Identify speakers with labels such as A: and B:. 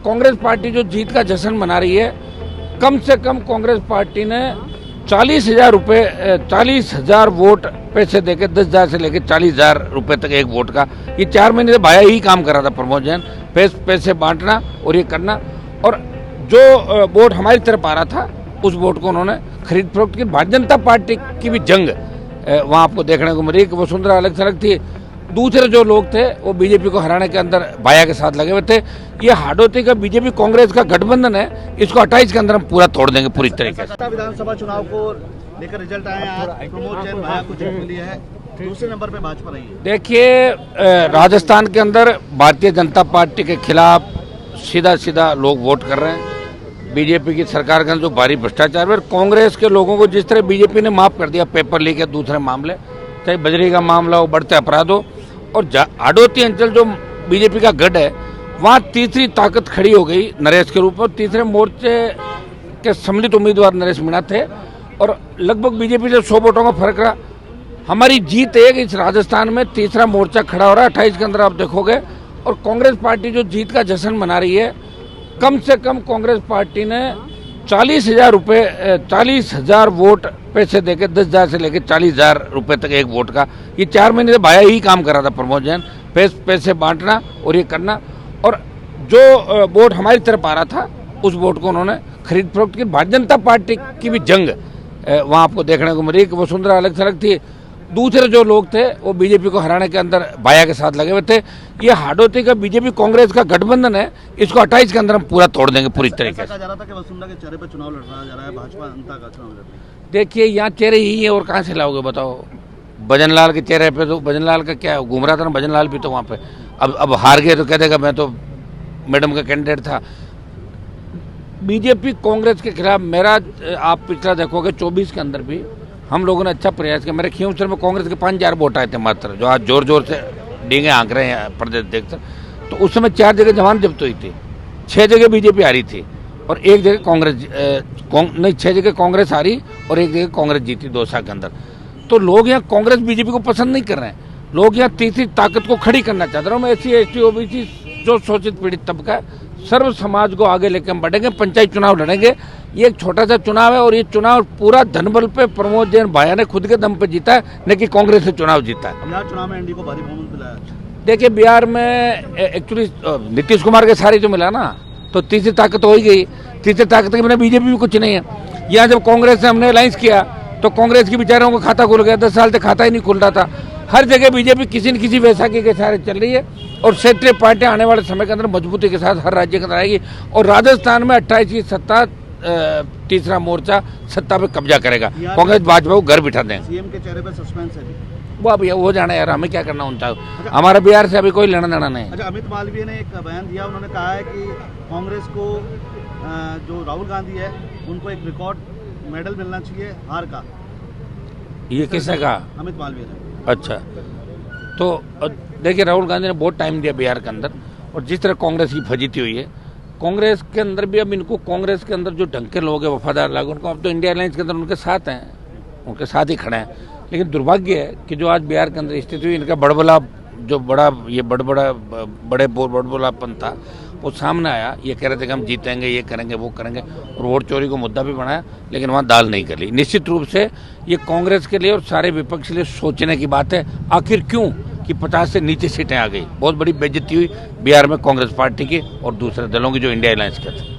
A: Congress party जो जीत का जश्न मना रही है, कम से कम कांग्रेस पार्टी ने 40,000 वोट पैसे देके 10,000 से लेकर 40,000 रुपए तक एक वोट का, ये 4 महीने से भाया ही काम कर रहा था प्रमोद जैन, पैसे बांटना और ये करना। और जो वोट हमारी तरफ आ रहा था उस वोट को उन्होंने खरीद फरोख्त की। भारतीय जनता पार्टी की भी जंग वहाँ आपको देखने को मिली कि वसुंधरा अलग थलग थी, दूसरे जो लोग थे वो बीजेपी को हराने के अंदर भाया के साथ लगे हुए थे। ये हाड़ौती का बीजेपी कांग्रेस का गठबंधन है, इसको 28 के अंदर हम पूरा तोड़ देंगे पूरी तरीके से।
B: विधानसभा चुनाव को लेकर रिजल्ट आए हैं, आज प्रमोद जैन भाया को जीत मिली है, दूसरे नंबर पे भाजपा रही है।
A: देखिए, राजस्थान के अंदर भारतीय जनता पार्टी के खिलाफ सीधा लोग वोट कर रहे हैं। बीजेपी की सरकार के अंदर जो भारी भ्रष्टाचार है, कांग्रेस के लोगों को जिस तरह बीजेपी ने माफ कर दिया पेपर लीक के दूसरे मामले, चाहे बजरी का मामला हो, बढ़ते अपराध हो, और हाड़ौती अंचल जो बीजेपी का गढ़ है वहाँ तीसरी ताकत खड़ी हो गई नरेश के रूप में। तीसरे मोर्चे के सम्मिलित उम्मीदवार नरेश मीणा थे और लगभग बीजेपी से 100 वोटों का फर्क रहा। हमारी जीत है कि इस राजस्थान में तीसरा मोर्चा खड़ा हो रहा है 28 के अंदर, आप देखोगे। और कांग्रेस पार्टी जो जीत का जश्न मना रही है, कम से कम कांग्रेस पार्टी ने 40,000 वोट पैसे देके 10,000 से लेकर 40,000 रुपए तक एक वोट का, ये 4 महीने से भाया ही काम कर रहा था प्रमोद जैन, पैसे बांटना और ये करना। और जो वोट हमारी तरफ आ रहा था उस वोट को उन्होंने खरीद फरोख्त की। भारतीय जनता पार्टी की भी जंग वहाँ आपको देखने को मिली कि वसुंधरा अलग थलग थी, दूसरे जो लोग थे वो बीजेपी को हराने के अंदर भाया के साथ लगे हुए थे। ये हाड़ौती का बीजेपी कांग्रेस का गठबंधन है, इसको 28 के अंदर हम पूरा तोड़ देंगे पूरी तरीके से।
B: जा रहा था कि वसुंधरा के चेहरे पर चुनाव लड़ा जा रहा है, भाजपा जनता का चुनाव लड़ रही है।
A: देखिए, यहाँ चेहरे ही है और कहाँ से लाओगे बताओ। भजनलाल के चेहरे पे तो भजनलाल का क्या घूम रहा था ना, भजनलाल भी तो वहाँ पे अब हार गए तो कह देगा मैं तो मैडम का कैंडिडेट था। बीजेपी कांग्रेस के खिलाफ मेरा, आप पिछला देखोगे 24 के अंदर भी हम लोगों ने अच्छा प्रयास किया। मेरे खींवसर में कांग्रेस के 5,000 वोट आए थे मात्र, जो आज जोर से डींगे हाँक रहे हैं प्रदेश देखकर। तो उस समय 4 जगह जमानत जब्त हुई थी, 6 जगह बीजेपी हारी थी और 1 जगह कांग्रेस 6 जगह कांग्रेस हारी और 1 जगह कांग्रेस जीती 2 साल के अंदर। तो लोग यहाँ कांग्रेस बीजेपी को पसंद नहीं कर रहे हैं, लोग यहाँ तीसरी ताकत को खड़ी करना चाहते हैं। मैं SC ST OBC जो शोषित पीड़ित तबका है, सर्व समाज को आगे लेकर हम बढ़ेंगे, पंचायत चुनाव लड़ेंगे। ये एक छोटा सा चुनाव है और ये चुनाव पूरा धनबल पे प्रमोद जैन भाया ने खुद के दम पे जीता है, न कि कांग्रेस से चुनाव जीता है।
B: बिहार चुनाव में एनडीए को भारी बहुमत मिला है।
A: देखिए, बिहार में एक्चुअली नीतीश कुमार के सारी तो मिला ना, तो तीसरी ताकत हो ही गई। तीसरी ताकत के बिना बीजेपी भी कुछ नहीं है। यहाँ जब कांग्रेस से हमने अलायंस किया तो कांग्रेस के बेचारों को खाता खुल गया, 10 साल तक खाता ही नहीं खुल रहा था। हर जगह बीजेपी किसी न किसी वैसाखी के सहारे चल रही है और क्षेत्रीय पार्टियां आने वाले समय के अंदर मजबूती के साथ हर राज्य के अंदर आएगी और राजस्थान में 28 की सत्ता, तीसरा मोर्चा सत्ता पे कब्जा करेगा। कांग्रेस भाजपा को घर बिठा देंगे।
B: सीएम के चेहरे पर सस्पेंस है,
A: वो अब वो जाना यार, हमें क्या करना उनका। हमारा बिहार से अभी कोई लेना देना नहीं।
B: अच्छा, अमित मालवीय ने एक बयान दिया, उन्होंने कहा है कि कांग्रेस को जो राहुल गांधी है उनको एक रिकॉर्ड मेडल मिलना चाहिए हार का।
A: ये किसने कहा?
B: अमित मालवीय ने।
A: अच्छा, तो देखिए, राहुल गांधी ने बहुत टाइम दिया बिहार के अंदर और जिस तरह कांग्रेस की फजीती हुई है, कांग्रेस के अंदर भी अब इनको, कांग्रेस के अंदर जो ढंग के लोग हैं वफादार लोग, उनको अब तो इंडिया अलायंस के अंदर उनके साथ हैं, उनके साथ ही खड़े हैं। लेकिन दुर्भाग्य है कि जो आज बिहार के अंदर स्थिति हुई, इनका बड़बड़ा जो बड़बड़ापन था वो सामने आया। ये कह रहे थे कि हम जीतेंगे, ये करेंगे, वो करेंगे, और वोट चोरी को मुद्दा भी बनाया, लेकिन वहाँ दाल नहीं गली। निश्चित रूप से ये कांग्रेस के लिए और सारे विपक्ष के लिए सोचने की बात है, आखिर क्यों कि 50 से नीचे सीटें आ गई। बहुत बड़ी बेइज्जती हुई बिहार में कांग्रेस पार्टी की और दूसरे दलों की जो इंडिया अलायंस के थे।